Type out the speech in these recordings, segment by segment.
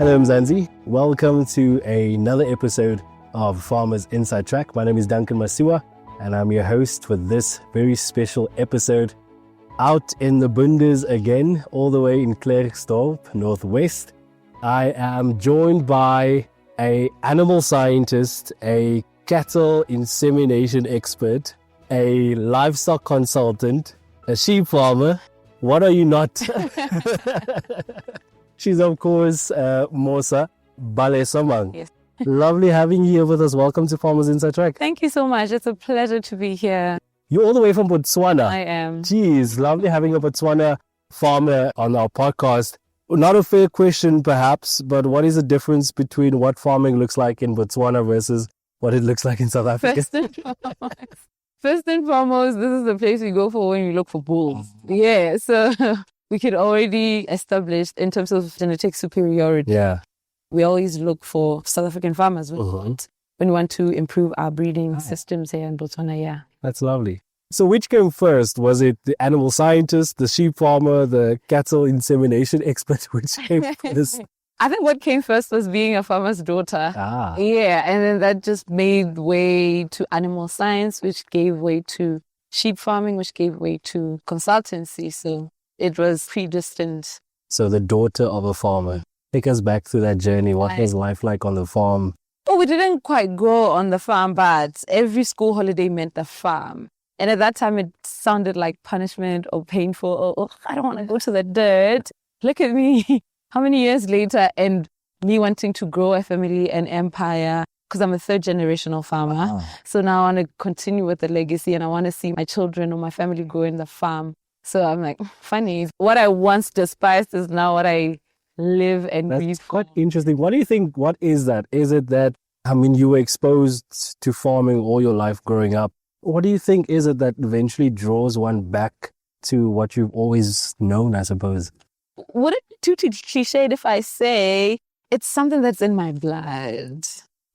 Hello, Mzansi. Welcome to another episode of Farmers Inside Track. My name is Duncan Masiwa, and I'm your host for this very special episode. Out in the Bundes again, all the way in Klerksdorp, Northwest. I am joined by an animal scientist, a cattle insemination expert, a livestock consultant, a sheep farmer. What are you not? She's, of course, Mosa Balesamang. Yes. Lovely having you here with us. Welcome to Farmers Inside Track. Thank you so much. It's a pleasure to be here. You're all the way from Botswana. I am. Geez, lovely having a Botswana farmer on our podcast. Not a fair question, perhaps, but what is the difference between what farming looks like in Botswana versus what it looks like in South Africa? First and foremost, this is the place we go for when we look for bulls. Yeah, so we could already establish in terms of genetic superiority. Yeah. We always look for South African farmers when we want to improve our breeding systems here in Botswana. Yeah. That's lovely. So which came first? Was it the animal scientist, the sheep farmer, the cattle insemination expert? Which came first? I think what came first was being a farmer's daughter. Yeah, and then that just made way to animal science, which gave way to sheep farming, which gave way to consultancy. So it was predestined. So the daughter of a farmer. Take us back through that journey. What was life like on the farm? Oh, we didn't quite go on the farm, but every school holiday meant the farm. And at that time, it sounded like punishment or painful. Oh, I don't want to go to the dirt. Look at me. How many years later, and me wanting to grow a family and empire, because I'm a third generational farmer. So now I want to continue with the legacy and I want to see my children or my family grow in the farm. So I'm like, funny. What I once despised is now what I live and breathe. That's quite interesting. What do you think? What is that? Is it that, you were exposed to farming all your life growing up? What do you think is it that eventually draws one back to what you've always known, I suppose? Would it be too cliched if I say it's something that's in my blood?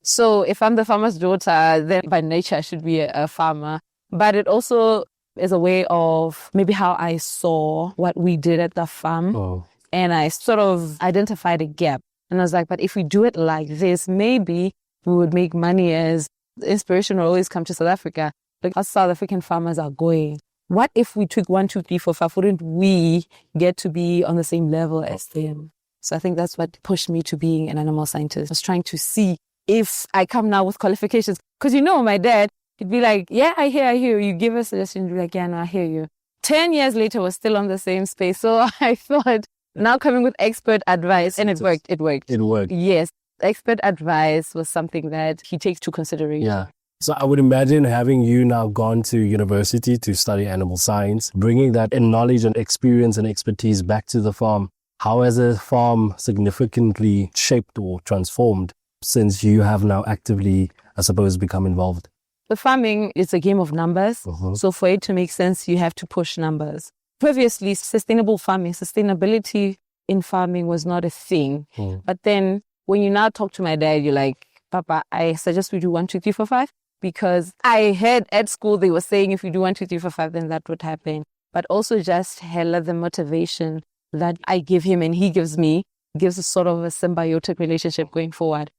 So if I'm the farmer's daughter, then by nature I should be a farmer. But it also is a way of maybe how I saw what we did at the farm. And I sort of identified a gap. And I was like, but if we do it like this, maybe we would make money. As the inspiration will always come to South Africa. Like how South African farmers are going. What if we took 1, 2, 3, 4, 5? Wouldn't we get to be on the same level as them? So I think that's what pushed me to being an animal scientist. I was trying to see if I come now with qualifications. Because my dad, he'd be like, yeah, I hear you. You give a suggestion, he'd be like, yeah, no, I hear you. 10 years later, we're still on the same space. So I thought, now coming with expert advice, and it worked. It worked. Yes. Expert advice was something that he takes to consideration. Yeah. So I would imagine having you now gone to university to study animal science, bringing that knowledge and experience and expertise back to the farm. How has the farm significantly shaped or transformed since you have now actively, I suppose, become involved? The farming is a game of numbers. So for it to make sense, you have to push numbers. Previously, sustainability in farming was not a thing. But then when you now talk to my dad, you're like, Papa, I suggest we do 1, 2, 3, 4, 5. Because I heard at school they were saying if you do 1, 2, 3, 4, 5, then that would happen. But also just hella the motivation that I give him and he gives me gives a sort of a symbiotic relationship going forward.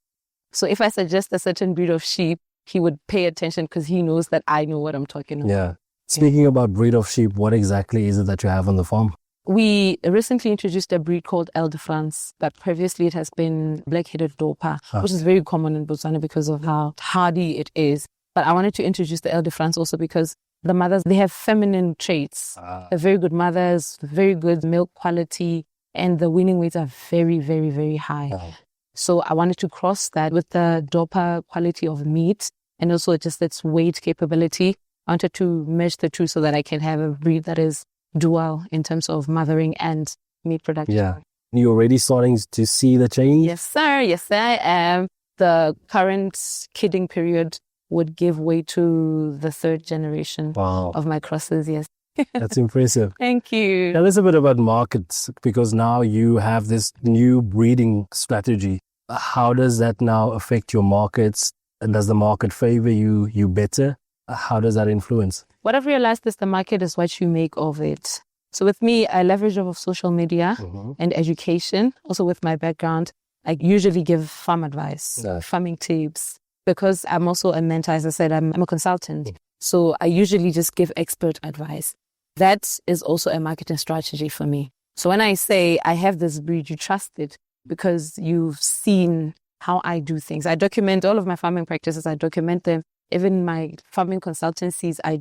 So if I suggest a certain breed of sheep, he would pay attention because he knows that I know what I'm talking about. Yeah. Speaking about breed of sheep, what exactly is it that you have on the farm? We recently introduced a breed called El de France, but previously it has been black-headed Dorper, which is very common in Botswana because of how hardy it is. But I wanted to introduce the El de France also because the mothers, they have feminine traits. They're very good mothers, very good milk quality, and the weaning weights are very, very, very high. So I wanted to cross that with the Dorper quality of meat and also just its weight capability. I wanted to merge the two so that I can have a breed that is dual in terms of mothering and meat production. Yeah. You're already starting to see the change? Yes, sir. Yes, I am. The current kidding period would give way to the third generation of my crosses, yes. That's impressive. Thank you. Tell us a bit about markets, because now you have this new breeding strategy. How does that now affect your markets? And does the market favor you better? How does that influence? What I've realized is the market is what you make of it. So with me, I leverage off of social media and education. Also with my background, I usually give farm advice, farming tips, because I'm also a mentor. As I said, I'm a consultant. So I usually just give expert advice. That is also a marketing strategy for me. So when I say I have this breed, you trust it because you've seen how I do things. I document all of my farming practices. I document them. Even my farming consultancies, I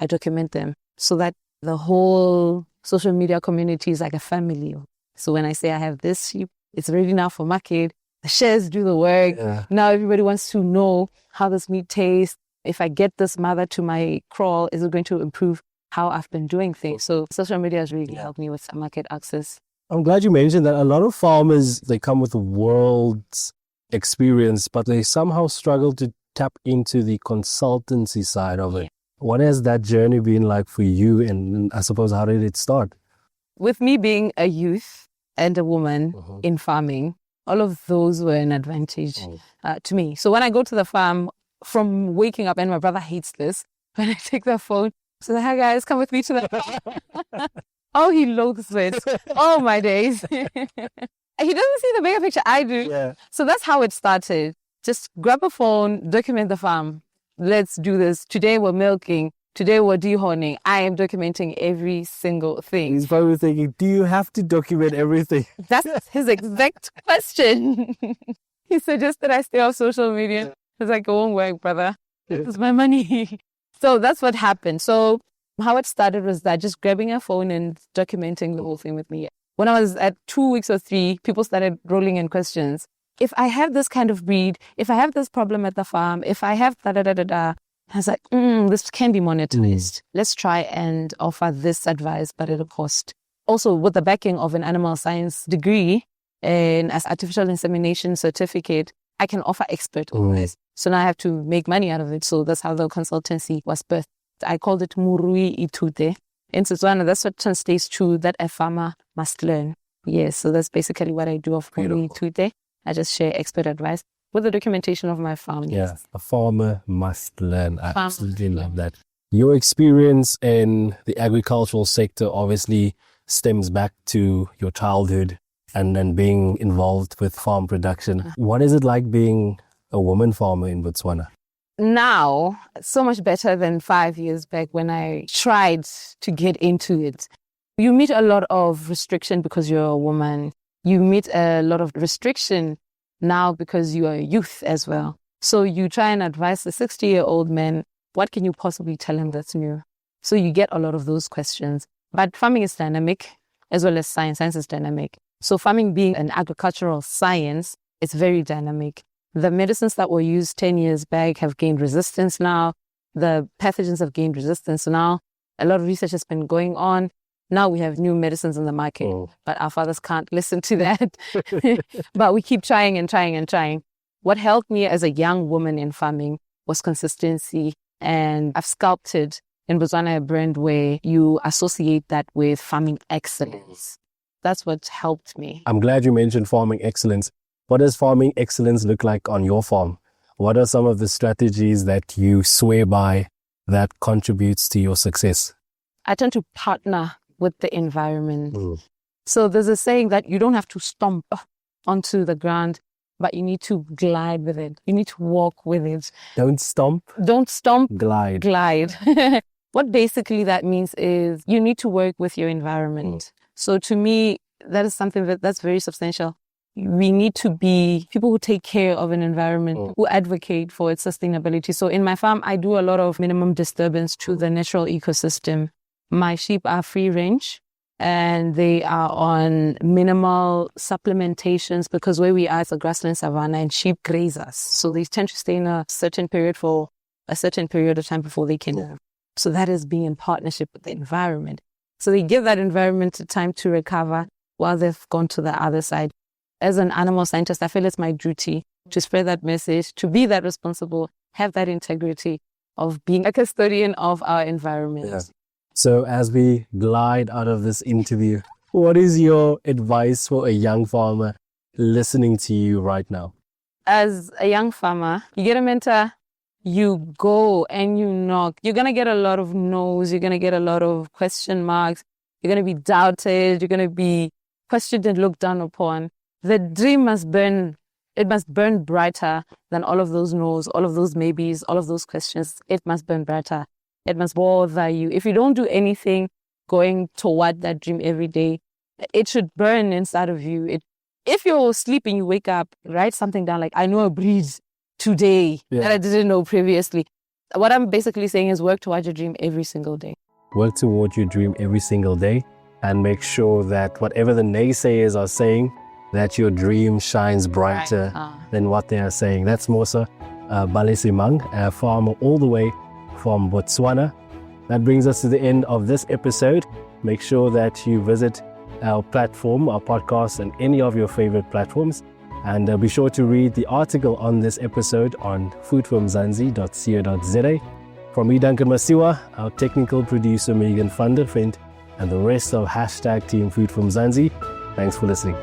document them so that the whole social media community is like a family. So when I say I have this sheep, it's ready now for market. The shares do the work. Now everybody wants to know how this meat tastes. If I get this mother to my crawl, is it going to improve how I've been doing things? So social media has really helped me with some market access. I'm glad you mentioned that. A lot of farmers, they come with a world's experience, but they somehow struggle to tap into the consultancy side of it. What has that journey been like for you? And I suppose, how did it start? With me being a youth and a woman in farming, all of those were an advantage to me. So when I go to the farm, from waking up, and my brother hates this, when I take the phone, so hi guys, come with me to the farm. Oh, he loathes it. Oh, my days. He doesn't see the bigger picture. I do. So that's how it started. Just grab a phone, document the farm. Let's do this. Today we're milking. Today we're dehorning. I am documenting every single thing. He's probably thinking, do you have to document everything? That's his exact question. He suggested I stay off social media. I was like, it won't work, brother. This is my money. So that's what happened. So how it started was that just grabbing a phone and documenting the whole thing with me. When I was at 2 weeks or 3, people started rolling in questions. If I have this kind of breed, if I have this problem at the farm, if I have da-da-da-da-da, I was like, this can be monetized. Let's try and offer this advice, but at a cost. Also, with the backing of an animal science degree and as artificial insemination certificate, I can offer expert advice. So now I have to make money out of it. So that's how the consultancy was birthed. I called it Murui Itute. In Botswana, that's what translates to that a farmer must learn. Yes, so that's basically what I do of Murui Itute. I just share expert advice with the documentation of my farm. Yeah, a farmer must learn. I absolutely love that. Your experience in the agricultural sector obviously stems back to your childhood and then being involved with farm production. What is it like being a woman farmer in Botswana? Now, so much better than 5 years back when I tried to get into it. You meet a lot of restriction because you're a woman. You meet a lot of restriction now because you are a youth as well. So you try and advise a 60-year-old man, what can you possibly tell him that's new? So you get a lot of those questions. But farming is dynamic as well as science. Science is dynamic. So farming being an agricultural science, it's very dynamic. The medicines that were used 10 years back have gained resistance now. The pathogens have gained resistance now. A lot of research has been going on. Now we have new medicines in the market, but our fathers can't listen to that. But we keep trying and trying and trying. What helped me as a young woman in farming was consistency. And I've sculpted in Botswana a brand where you associate that with farming excellence. That's what helped me. I'm glad you mentioned farming excellence. What does farming excellence look like on your farm? What are some of the strategies that you swear by that contributes to your success? I tend to partner with the environment. So there's a saying that you don't have to stomp onto the ground, but you need to glide with it. You need to walk with it. Don't stomp. Don't stomp. Glide. Glide. What basically that means is you need to work with your environment. So to me, that is something that's very substantial. We need to be people who take care of an environment, who advocate for its sustainability. So in my farm, I do a lot of minimum disturbance to the natural ecosystem. My sheep are free range and they are on minimal supplementations because where we are is a grassland savanna and sheep graze us. So they tend to stay in a certain period for a certain period of time before they can move. So that is being in partnership with the environment. So they give that environment time to recover while they've gone to the other side. As an animal scientist, I feel it's my duty to spread that message, to be that responsible, have that integrity of being a custodian of our environment. Yeah. So as we glide out of this interview, what is your advice for a young farmer listening to you right now? As a young farmer, you get a mentor, you go and you knock. You're going to get a lot of no's. You're going to get a lot of question marks. You're going to be doubted. You're going to be questioned and looked down upon. the dream must burn. It must burn brighter than all of those no's, all of those maybes, all of those questions. It must burn brighter. It must bother you. If you don't do anything going toward that dream every day, it should burn inside of you. If you're sleeping, you wake up, write something down like, I know a breed today that I didn't know previously. What I'm basically saying is work towards your dream every single day. Work towards your dream every single day and make sure that whatever the naysayers are saying, that your dream shines brighter than what they are saying. That's Mosa Balesamang, a farmer all the way from Botswana. That brings us to the end of this episode. Make sure that you visit our platform, our podcast, and any of your favorite platforms. And be sure to read the article on this episode on foodfromzansi.co.za. From me, Duncan Masiwa, our technical producer, Megan van der Vent, and the rest of #Team Food from Zanzi. Thanks for listening.